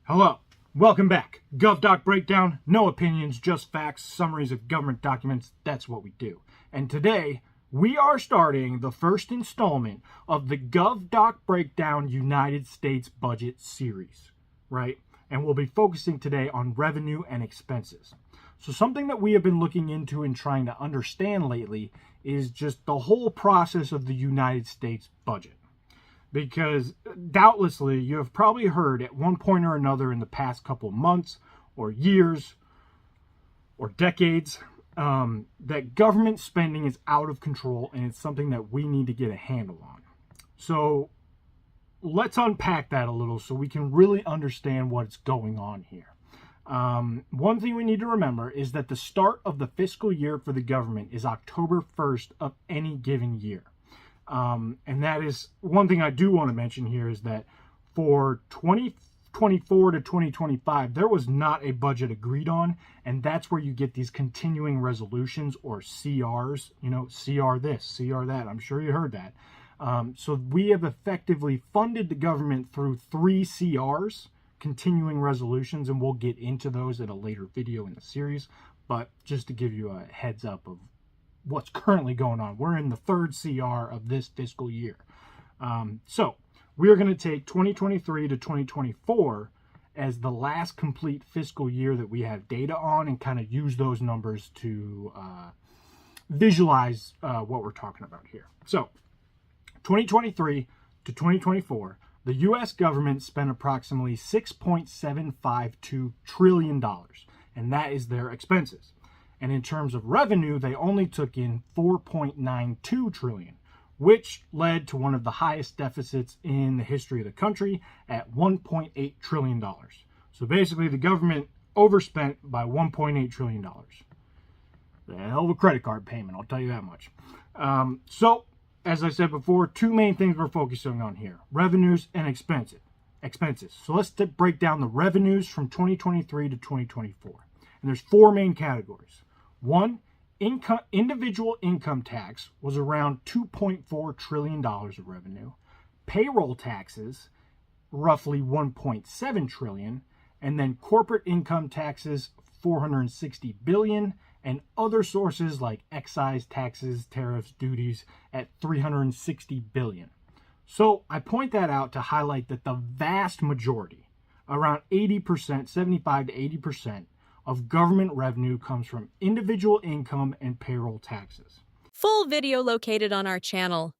Hello, welcome back. GovDoc Breakdown, no opinions, just facts, summaries of government documents, that's what we do. And today, we are starting the first installment of the GovDoc Breakdown United States Budget series, right? And we'll be focusing today on revenue and expenses. So something that we have been looking into and trying to understand lately is just the whole process of the United States budget. Because doubtlessly you have probably heard at one point or another in the past couple months or years or decades that government spending is out of control and it's something that we need to get a handle on. So let's unpack that a little so we can really understand what's going on here. One thing we need to remember is that the start of the fiscal year for the government is October 1st of any given year. And that is one thing I do want to mention here is that for 2024 to 2025, there was not a budget agreed on. And that's where you get these continuing resolutions or CRs, CR this, CR that. I'm sure you heard that. So we have effectively funded the government through 3 CRs, continuing resolutions, and we'll get into those at a later video in the series. But just to give you a heads up of what's currently going on. We're in the 3rd CR of this fiscal year. So we are going to take 2023 to 2024 as the last complete fiscal year that we have data on and kind of use those numbers to visualize what we're talking about here. So 2023 to 2024, the U.S. government spent approximately $6.752 trillion, and that is their expenses. And in terms of revenue, they only took in $4.92 trillion, which led to one of the highest deficits in the history of the country at $1.8 trillion. So basically, the government overspent by $1.8 trillion. A hell of a credit card payment, I'll tell you that much. So, as I said before, 2 main things we're focusing on here, revenues and expenses. So let's break down the revenues from 2023 to 2024. And there's 4 main categories. 1, individual income tax was around $2.4 trillion of revenue. Payroll taxes, roughly $1.7 trillion. And then corporate income taxes, $460 billion. And other sources like excise taxes, tariffs, duties at $360 billion. So I point that out to highlight that the vast majority, around 80%, 75 to 80%, of government revenue comes from individual income and payroll taxes. Full video located on our channel.